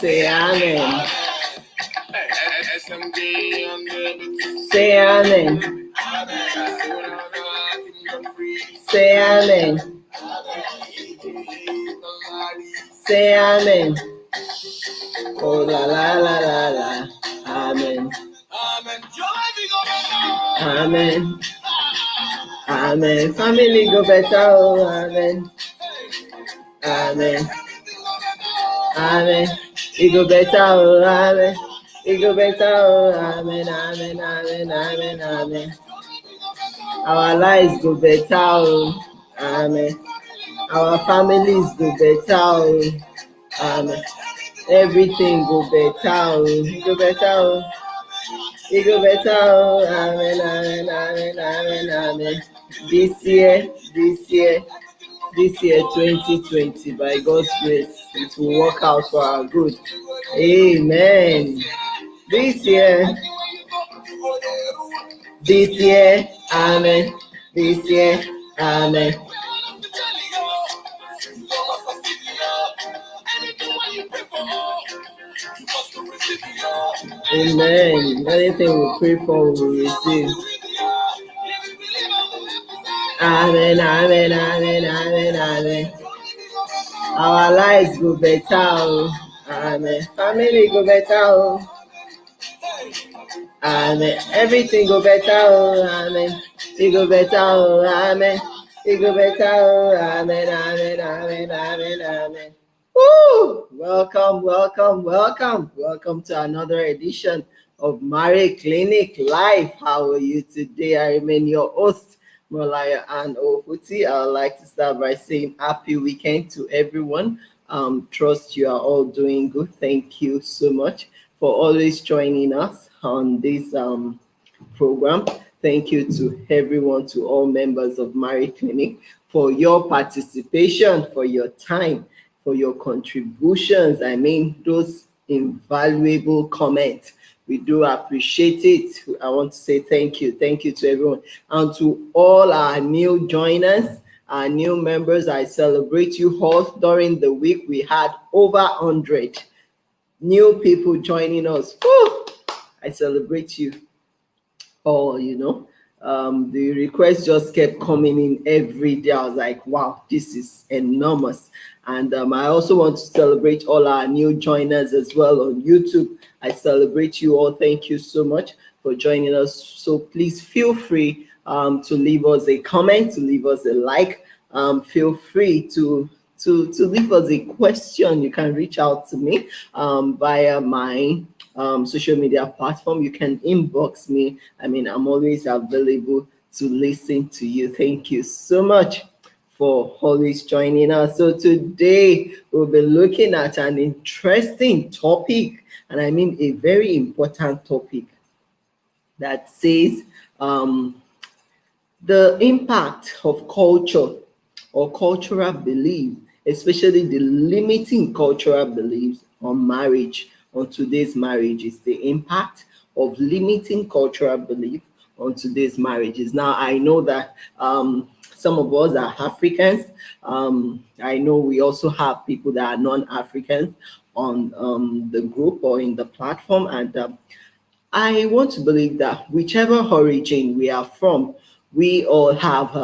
Say amen. Say amen. Say amen. Say amen. Oh la la la la la. Amen. Amen. Amen. Family go better. Oh, amen. Amen. Amen. It go better. Oh, amen. It go better. Oh, amen. Amen. Amen. Amen. Amen. Our lives go better. Oh, amen. Our families go better. Oh, amen. Everything go better. Oh, it go better. Oh. It go better. Oh, amen. Amen. Amen. Amen. Amen. This year, 2020, by God's grace, it will work out for our good. Amen. This year, amen. This year, amen. Amen. Anything we pray for, we will receive. Amen, amen, amen, amen, amen. Our lives go better. Amen. Family go better. Amen. Everything go better. Amen. It go better. Amen. It go better. Amen, amen, amen, amen, amen. Woo! Welcome to another edition of Marriage Clinic Live. How are you today? I remain your host, Malaya and Ohuti. I would like to start by saying happy weekend to everyone. Trust you are all doing good. Thank you so much for always joining us on this program. Thank you to everyone, to all members of Marriage Clinic, for your participation, for your time, for your contributions. I mean, those invaluable comments. We do appreciate it. I want to say thank you. Thank you to everyone. And to all our new joiners, our new members, I celebrate you all. During the week, we had over 100 new people joining us. Woo! I celebrate you all, the requests just kept coming in every day. I was like, wow, this is enormous. And I also want to celebrate all our new joiners as well on YouTube. I celebrate you all. Thank you so much for joining us. So please feel free to leave us a comment, to leave us a like. Feel free to leave us a question. You can reach out to me via my social media platform. You can inbox me. I mean, I'm always available to listen to you. Thank you so much for always joining us. So today we'll be looking at an interesting topic, and I mean a very important topic that says the impact of culture or cultural belief, especially the limiting cultural beliefs on marriage, on today's marriages, the impact of limiting cultural belief on today's marriages. Now, I know that some of us are Africans. I know we also have people that are non-Africans on the group or in the platform. And I want to believe that whichever origin we are from, we all have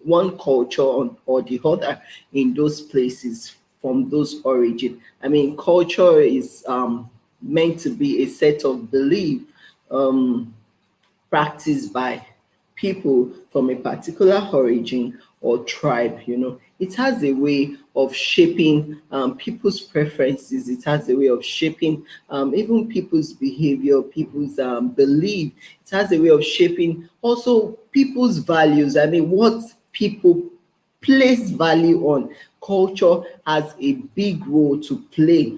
one culture or the other in those places from those origin. I mean, culture is meant to be a set of belief practiced by people from a particular origin or tribe. It has a way of shaping people's preferences. It has a way of shaping even people's behavior, people's belief. It has a way of shaping also people's values. I mean, what people place value on. Culture has a big role to play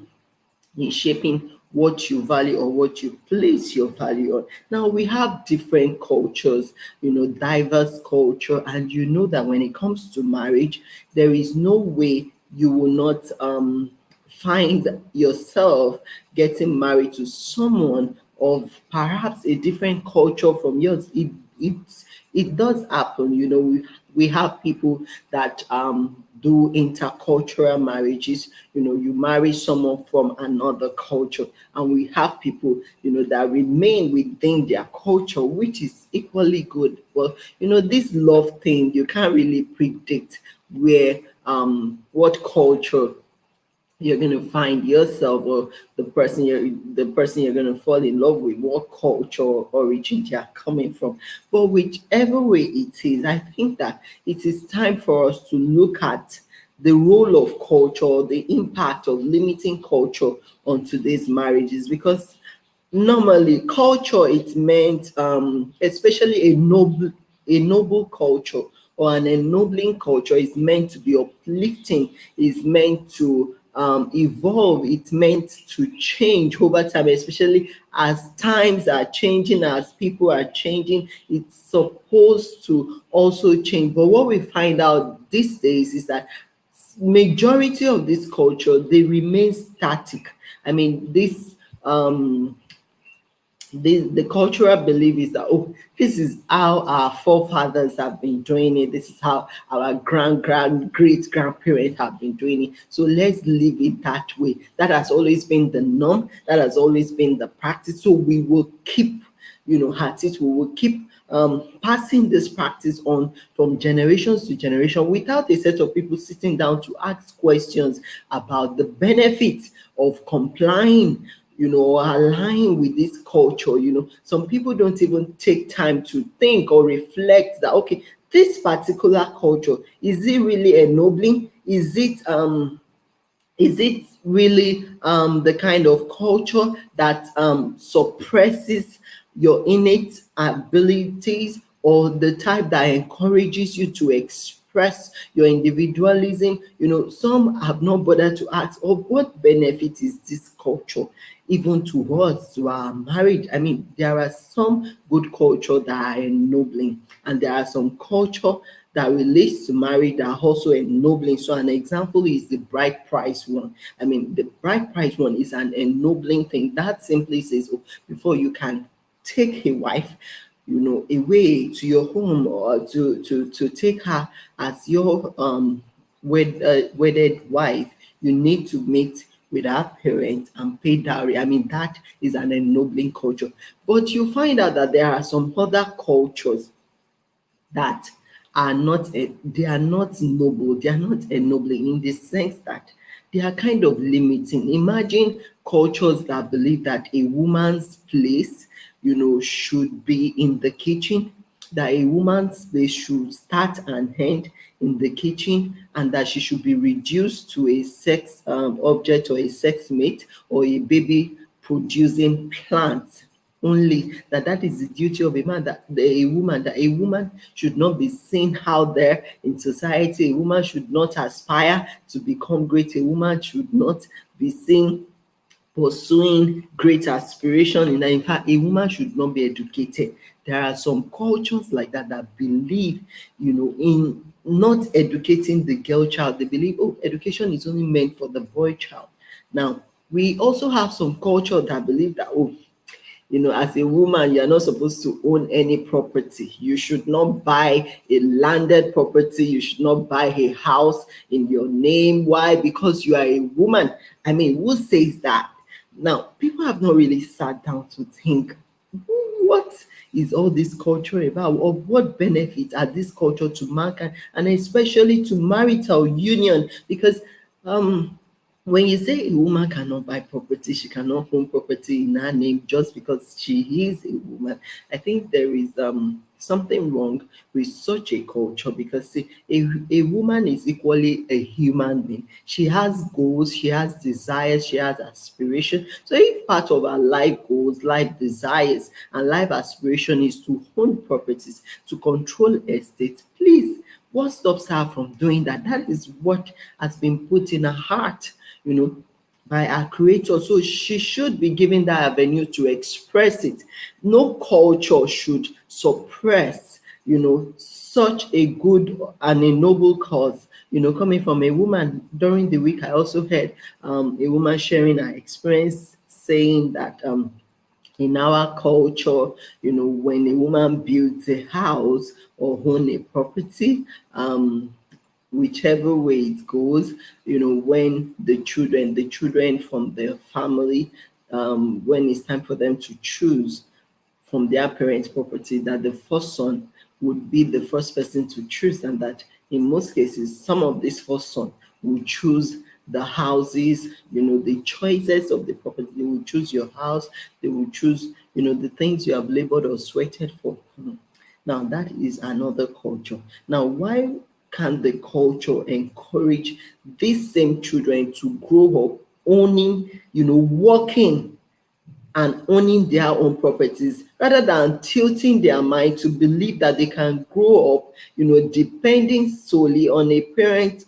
in shaping what you value or what you place your value on. Now, we have different cultures, diverse culture, and you know that when it comes to marriage, there is no way you will not find yourself getting married to someone of perhaps a different culture from yours. it does happen. We have people that do intercultural marriages. You marry someone from another culture, and we have people that remain within their culture, which is equally good. But this love thing, you can't really predict where what culture you're going to find yourself, or the person you're going to fall in love with, what culture or origin they are coming from. But whichever way it is, I think that it is time for us to look at the role of culture, the impact of limiting culture on today's marriages. Because normally culture, it meant especially a noble culture or an ennobling culture is meant to be uplifting, is meant to evolve, it's meant to change over time, especially as times are changing, as people are changing. It's supposed to also change. But what we find out these days is that majority of this culture, they remain static. I mean, the cultural belief is that, oh, this is how our forefathers have been doing it, this is how our great grandparents have been doing it, so let's leave it that way. That has always been the norm, that has always been the practice, so we will keep at it. We will keep passing this practice on from generations to generation without a set of people sitting down to ask questions about the benefits of complying, or align with this culture. Some people don't even take time to think or reflect that, okay, this particular culture, is it really ennobling? Is it really the kind of culture that suppresses your innate abilities, or the type that encourages you to express your individualism? Some have not bothered to ask, of what benefit is this culture even to us, to our marriage? I mean, there are some good culture that are ennobling, and there are some culture that relates to marriage that are also ennobling. So an example is the bride price one. I mean, the bride price one is an ennobling thing. That simply says, oh, before you can take a wife, away to your home, or to take her as your wedded wife, you need to meet with our parents and pay dowry. I mean, that is an ennobling culture. But you find out that there are some other cultures that they are not noble, they are not ennobling, in the sense that they are kind of limiting. Imagine cultures that believe that a woman's place, should be in the kitchen, that a woman's place should start and end in the kitchen, and that she should be reduced to a sex object, or a sex mate, or a baby producing plant only. That is the duty of a man, that a woman should not be seen out there in society. A woman should not aspire to become great. A woman should not be seen pursuing great aspiration. In fact, a woman should not be educated. There are some cultures like that believe, in not educating the girl child. They believe, oh, education is only meant for the boy child. Now, we also have some culture that believe that, oh, as a woman, you're not supposed to own any property. You should not buy a landed property. You should not buy a house in your name. Why? Because you are a woman. I mean, who says that? Now, people have not really sat down to think, what is all this culture about? Of what benefit are this culture to mankind, and especially to marital union? Because when you say a woman cannot buy property, she cannot own property in her name just because she is a woman, I think there is something wrong with such a culture. Because see, a woman is equally a human being. She has goals, she has desires, she has aspiration. So if part of her life goals, life desires, and life aspiration is to own properties, to control estates, please, what stops her from doing that? That is what has been put in her heart, by our creator. So she should be given that avenue to express it. No culture should suppress, such a good and a noble cause. Coming from a woman, during the week, I also heard a woman sharing her experience, saying that in our culture, when a woman builds a house or own a property, whichever way it goes, when the children from the family, when it's time for them to choose from their parents' property, that the first son would be the first person to choose, and that in most cases, some of these first son will choose the houses, the choices of the property. They will choose your house, they will choose, the things you have labored or sweated for. Now, that is another culture. Now, why can the culture encourage these same children to grow up owning, working and owning their own properties, rather than tilting their mind to believe that they can grow up, depending solely on a parent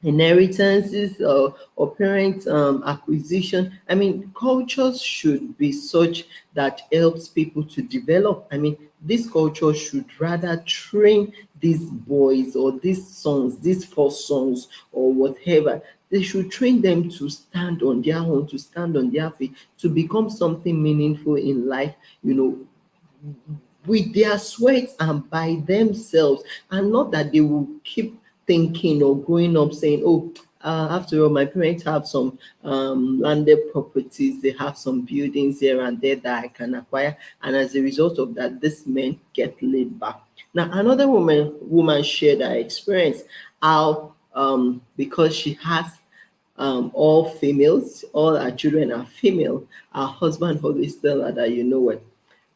inheritances, or parent acquisition. I mean, cultures should be such that helps people to develop. I mean, this culture should rather train these boys or these sons, these first sons or whatever. They should train them to stand on their own, to stand on their feet, to become something meaningful in life, with their sweat and by themselves, and not that they will keep thinking or growing up saying, oh, after all, my parents have some landed properties, they have some buildings here and there that I can acquire, and as a result of that, this men get laid back. Now, another woman shared her experience, how because she has all females, all her children are female, her husband always tell her that, what,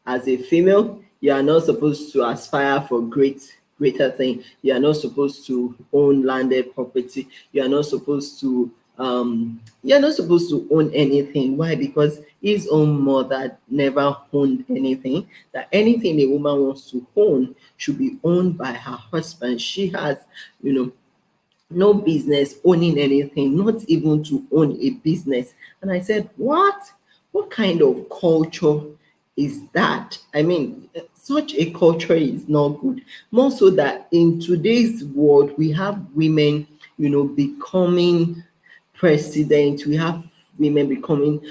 as a female, you are not supposed to aspire for greater thing. You are not supposed to own landed property. You are not supposed to own anything. Why? Because his own mother never owned anything. That anything a woman wants to own should be owned by her husband. She has, no business owning anything, not even to own a business. And I said, what? What kind of culture is that? I mean, such a culture is not good. More so that in today's world, we have women, becoming president, we have women becoming,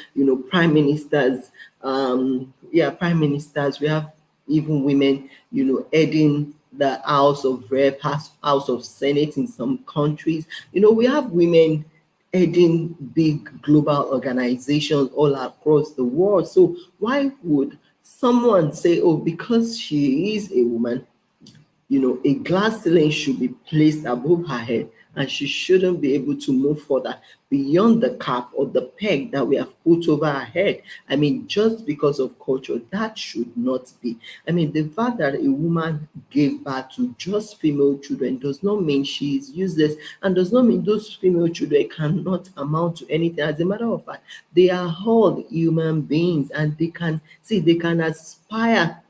prime ministers, prime ministers, we have even women, heading the House of Rep, House of Senate in some countries. We have women heading big global organizations all across the world. So why would someone say, oh, because she is a woman, a glass ceiling should be placed above her head, and she shouldn't be able to move further beyond the cap or the peg that we have put over her head? I mean, just because of culture, that should not be. I mean, the fact that a woman gave birth to just female children does not mean she is useless, and does not mean those female children cannot amount to anything. As a matter of fact, they are all human beings, and they can aspire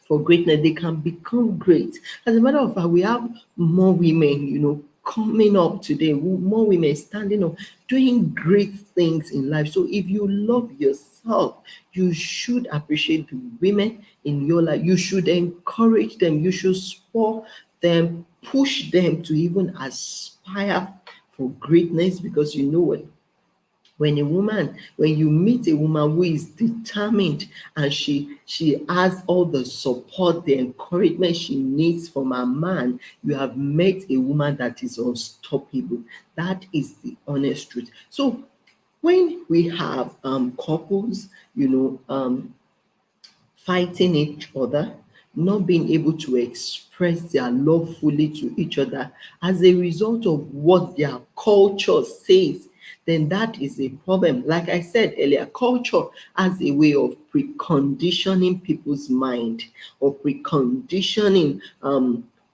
for greatness. They can become great. As a matter of fact, we have more women, coming up today, more women standing up, doing great things in life. So if you love yourself, you should appreciate the women in your life. You should encourage them. You should support them, push them to even aspire for greatness, because you know what? When you meet a woman who is determined, and she has all the support, the encouragement she needs from a man, you have met a woman that is unstoppable. That is the honest truth. So when we have couples, fighting each other, not being able to express their love fully to each other as a result of what their culture says, then that is a problem. Like I said earlier, culture has a way of preconditioning people's mind, or preconditioning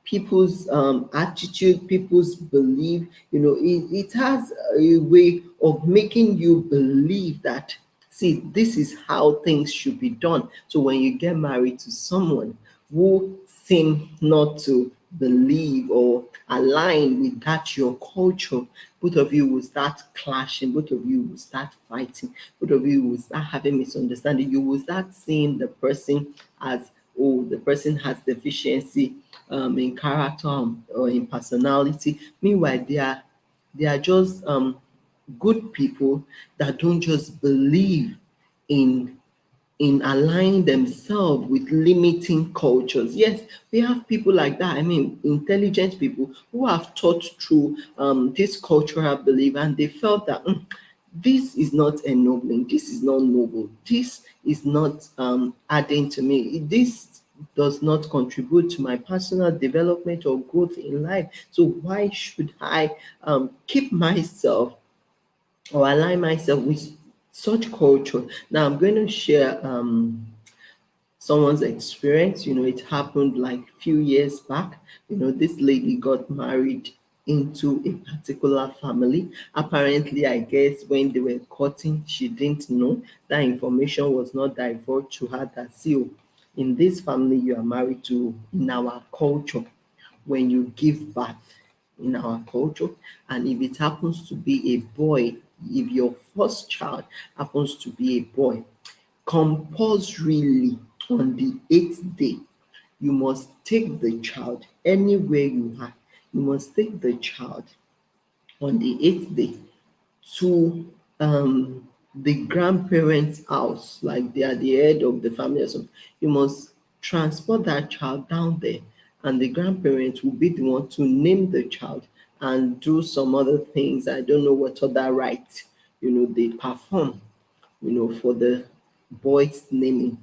people's attitude, people's belief. It has a way of making you believe that, see, this is how things should be done. So when you get married to someone who seem not to believe or align with that your culture, both of you will start clashing, both of you will start fighting, both of you will start having misunderstanding. You will start seeing the person as, oh, the person has deficiency in character, or in personality. Meanwhile, they are just good people that don't just believe in in aligning themselves with limiting cultures. Yes, we have people like that. I mean, intelligent people who have thought through this cultural belief, and they felt that this is not ennobling, this is not noble, this is not adding to me, this does not contribute to my personal development or growth in life. So why should I keep myself or align myself with such culture? Now I'm going to share someone's experience. It happened like few years back. This lady got married into a particular family. Apparently, I guess when they were courting, she didn't know that information was not divulged to her that, see, oh, in this family you are married to, in our culture, when you give birth, in our culture, and if it happens to be a boy, if your first child happens to be a boy, compulsorily on the eighth day, you must take the child anywhere you are. You must take the child on the eighth day to the grandparents' house, like they are the head of the family or something. You must transport that child down there, and the grandparents will be the one to name the child and do some other things. I don't know what other rites they perform for the boy's naming.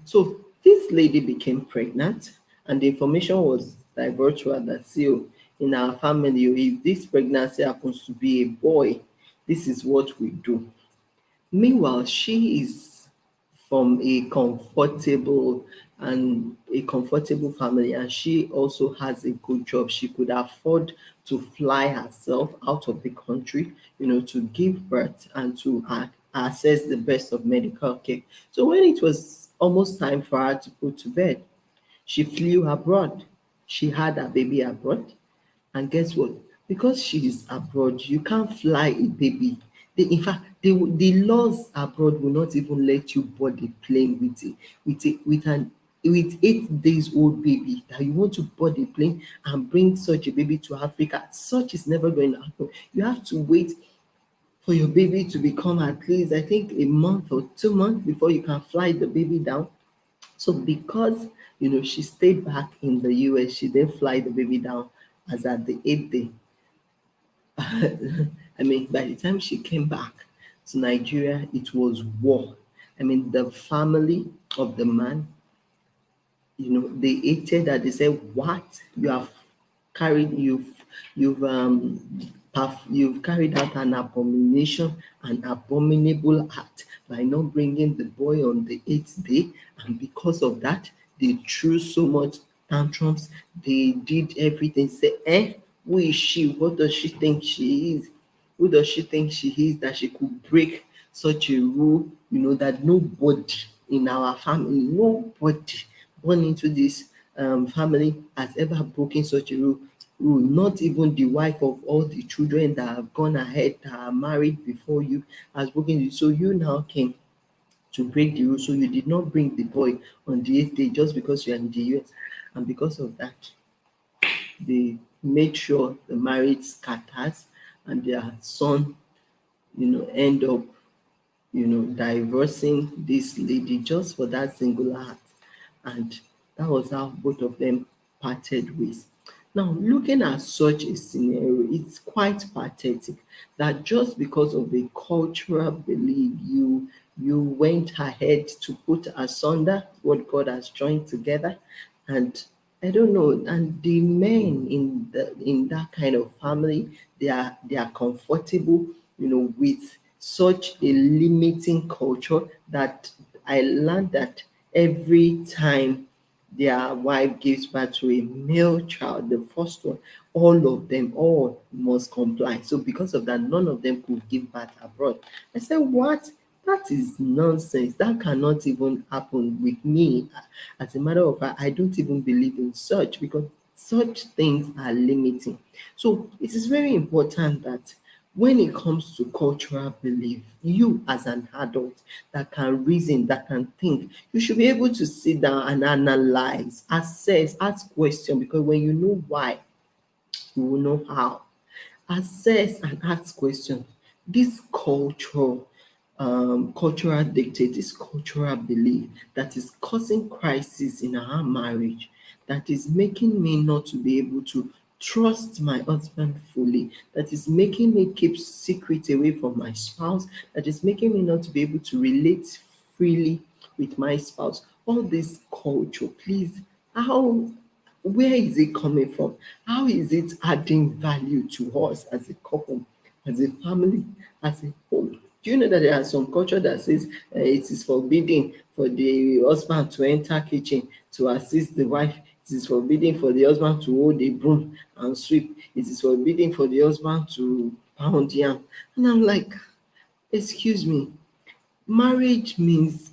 So this lady became pregnant, and the information was divulged to her that, see, oh, in our family, oh, if this pregnancy happens to be a boy, this is what we do. Meanwhile, she is from a comfortable family, and she also has a good job. She could afford to fly herself out of the country, to give birth and to access the best of medical care. So when it was almost time for her to go to bed, she flew abroad. She had her baby abroad. And guess what? Because she is abroad, you can't fly a baby. In fact, the laws abroad will not even let you board a plane with 8 days old baby, that you want to board a plane and bring such a baby to Africa. Such is never going to happen. You have to wait for your baby to become at least, I think, a month or 2 months before you can fly the baby down. So because she stayed back in the US, she didn't fly the baby down as at the 8th day. I mean, by the time she came back to Nigeria, it was war. I mean, the family of the man, they hated that. They said, "What, you have carried, you've you've carried out an abomination, an abominable act by not bringing the boy on the 8th day," and because of that, they threw so much tantrums. They did everything. Say, who is she? What does she think she is? Who does she think she is that she could break such a rule? That nobody in our family, nobody born into this family has ever broken such a rule. Not even the wife of all the children that have gone ahead, that are married before you, has broken it. So you now came to break the rule. So you did not bring the boy on the 8th day just because you are in the US. And because of that, they made sure the marriage scatters, and their son, end up, divorcing this lady just for that singular act. And that was how both of them parted ways. Now, looking at such a scenario, it's quite pathetic that just because of a cultural belief, you went ahead to put asunder what God has joined together. And I don't know, and the men in that kind of family, they are comfortable, with such a limiting culture, that I learned that every time their wife gives birth to a male child, the first one, all must comply. So because of that, none of them could give birth abroad. I said, what? That is nonsense. That cannot even happen with me. As a matter of fact, I don't even believe in such, because such things are limiting. So it is very important that when it comes to cultural belief, you as an adult that can reason, that can think, you should be able to sit down and analyze, assess, ask questions, because when you know why, you will know how. Assess and ask questions. This culture, cultural dictate, this cultural belief that is causing crisis in our marriage, that is making me not to be able to trust my husband fully, that is making me keep secret away from my spouse, that is making me not to be able to relate freely with my spouse. All this culture, please, how, where is it coming from? How is it adding value to us as a couple, as a family, as a home? Do you know that there are some culture that says it is forbidden for the husband to enter kitchen to assist the wife? It is forbidden for the husband to hold a broom and sweep. It is forbidden for the husband to pound yam. And I'm like, excuse me, marriage means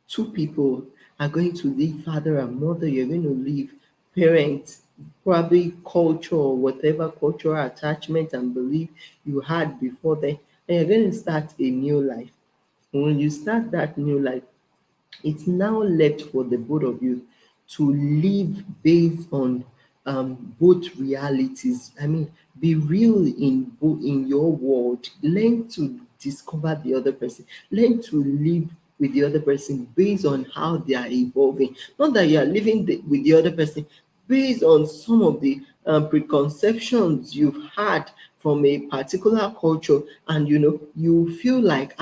two people are going to leave father and mother, you're going to leave parents, probably culture or whatever cultural attachment and belief you had before then, and you're going to start a new life. When you start that new life, it's now left for the both of you to live based on both realities. I mean, be real in in your world. Learn to discover the other person. Learn to live with the other person based on how they are evolving. Not that you are living with the other person based on some of the preconceptions you've had from a particular culture, and you feel like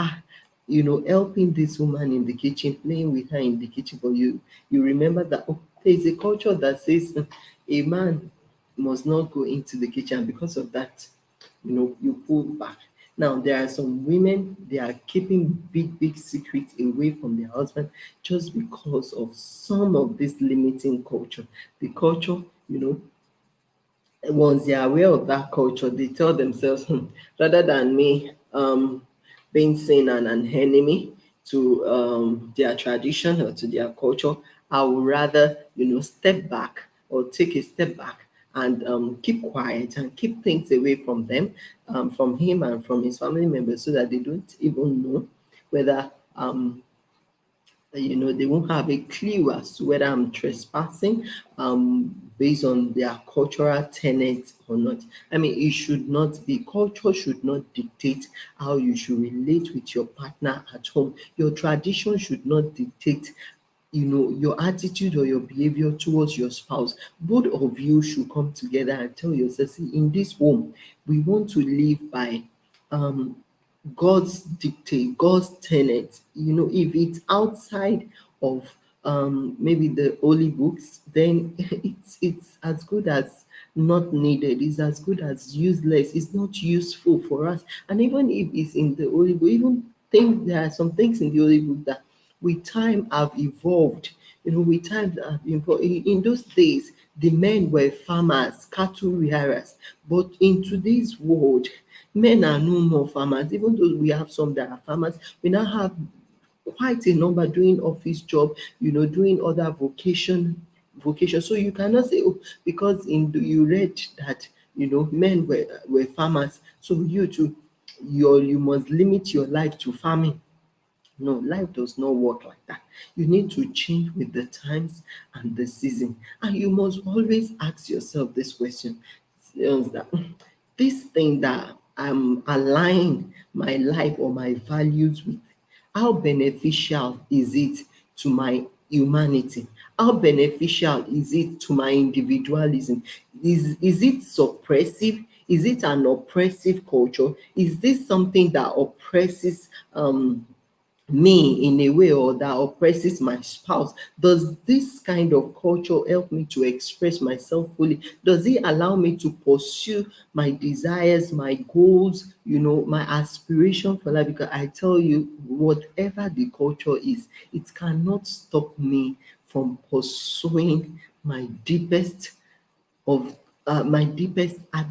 helping this woman in the kitchen, playing with her in the kitchen, but you remember that, oh, there's a culture that says a man must not go into the kitchen. Because of that, you pull back. Now, there are some women, they are keeping big secrets away from their husband just because of some of this limiting culture. The culture, once they are aware of that culture, they tell themselves, rather than me being seen and an enemy to their tradition or to their culture, I would rather, step back or take a step back and keep quiet and keep things away from them, from him and from his family members, so that they don't even know whether they won't have a clue as to whether I'm trespassing based on their cultural tenets or not. I mean, it should not be, culture should not dictate how you should relate with your partner at home. Your tradition should not dictate your attitude or your behavior towards your spouse. Both of you should come together and tell yourself, see, in this home, we want to live by um God's dictate, God's tenet. If it's outside of maybe the holy books, then it's as good as not needed. It's as good as useless. It's not useful for us. And even if it's in the holy book, even think there are some things in the holy book that with time have evolved. With time have evolved. In those days, the men were farmers, cattle rearers. But in today's world, men are no more farmers. Even though we have some that are farmers, we now have quite a number doing office job, doing other vocation. So you cannot say, oh, because you read that men were farmers, so you too, you must limit your life to farming. No, life does not work like that. You need to change with the times and the season. And you must always ask yourself this question, that this thing that I'm aligning my life or my values with, how beneficial is it to my humanity? How beneficial is it to my individualism? Is it suppressive? Is it an oppressive culture? Is this something that oppresses me in a way, or that oppresses my spouse? Does this kind of culture help me to express myself fully? Does it allow me to pursue my desires, my goals, my aspiration for life? Because I tell you, whatever the culture is, it cannot stop me from pursuing my deepest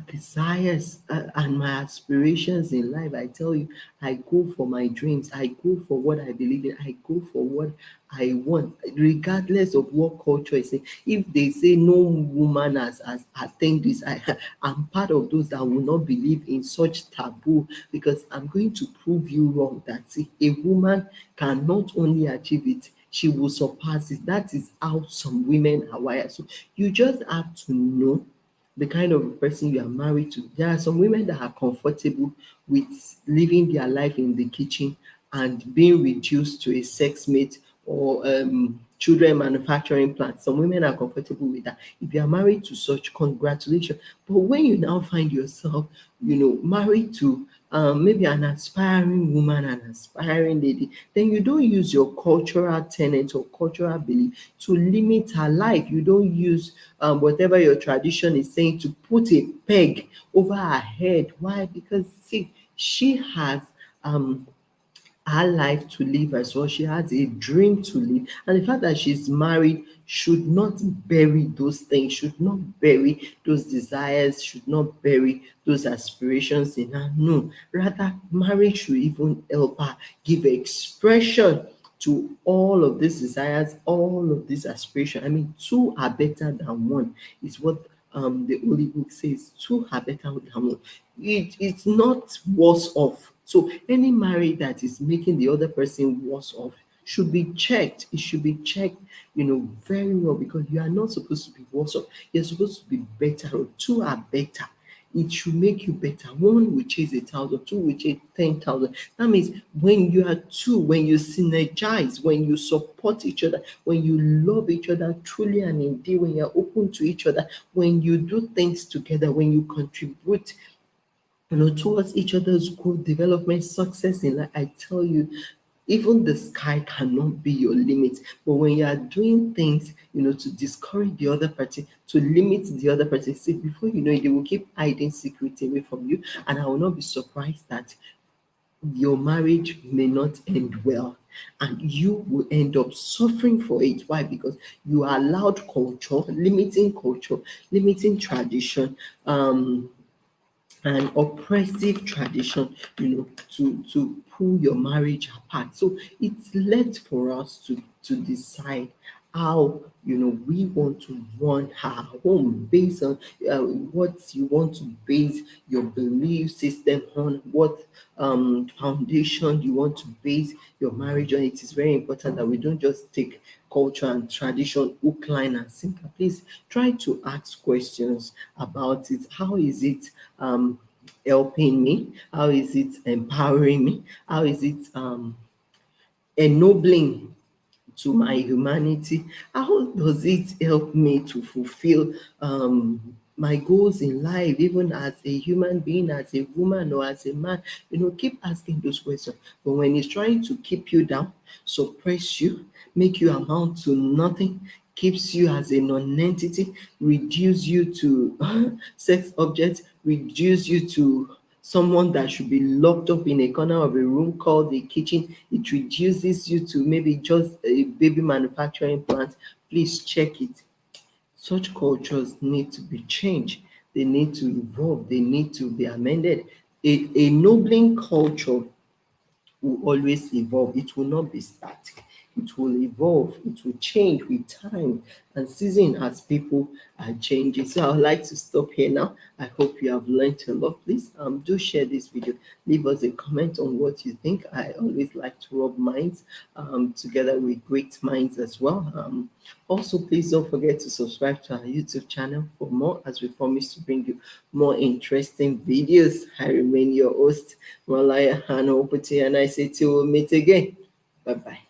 desires and my aspirations in life. I tell you, I go for my dreams. I go for what I believe in. I go for what I want, regardless of what culture is saying. If they say no woman has attained this, I'm part of those that will not believe in such taboo, because I'm going to prove you wrong. That, see, a woman can not only achieve it, she will surpass it. That is how some women are wired. So you just have to know the kind of person you are married to. There are some women that are comfortable with living their life in the kitchen and being reduced to a sex mate or children manufacturing plant. Some women are comfortable with that. If you are married to such, congratulations. But when you now find yourself, married to maybe an aspiring woman, an aspiring lady, then you don't use your cultural tenet or cultural belief to limit her life. You don't use whatever your tradition is saying to put a peg over her head. Why? Because see, she has her life to live as well. She has a dream to live. And the fact that she's married should not bury those things, should not bury those desires, should not bury those aspirations in her. No, rather, marriage should even help her give expression to all of these desires, all of these aspirations. I mean, two are better than one, is what the Holy Book says. Two are better than one. It's not worse off. So any marriage that is making the other person worse off should be checked. It should be checked, very well, because you are not supposed to be worse off. You're supposed to be better. Two are better. It should make you better. One will chase 1,000, two will chase 10,000. That means when you are two, when you synergize, when you support each other, when you love each other truly and indeed, when you're open to each other, when you do things together, when you contribute towards each other's growth, development, success in life, I tell you, even the sky cannot be your limit. But when you are doing things, to discourage the other party, to limit the other party, see, before you know it, they will keep hiding secrets away from you. And I will not be surprised that your marriage may not end well. And you will end up suffering for it. Why? Because you allowed culture, limiting tradition, an oppressive tradition, to pull your marriage apart. So it's left for us to decide how we want to run our home based on what you want to base your belief system on, what foundation you want to base your marriage on. It is very important that we don't just take culture and tradition hook, line, and sinker. Please try to ask questions about it. How is it helping me? How is it empowering me? How is it ennobling to my humanity? How does it help me to fulfill my goals in life, even as a human being, as a woman or as a man? Keep asking those questions. But when it's trying to keep you down, suppress you, make you amount to nothing, keeps you as a non-entity, reduce you to sex objects, reduce you to someone that should be locked up in a corner of a room called the kitchen, it reduces you to maybe just a baby manufacturing plant. Please check it. Such cultures need to be changed. They need to evolve. They need to be amended. A nobling culture will always evolve. It will not be static. It will evolve. It will change with time and season as people are changing. So I would like to stop here now. I hope you have learned a lot. Please do share this video. Leave us a comment on what you think. I always like to rub minds together with great minds as well. Also, please don't forget to subscribe to our YouTube channel for more, as we promise to bring you more interesting videos. I remain your host, Malaya Hanoputi, and I say till we meet again. Bye bye.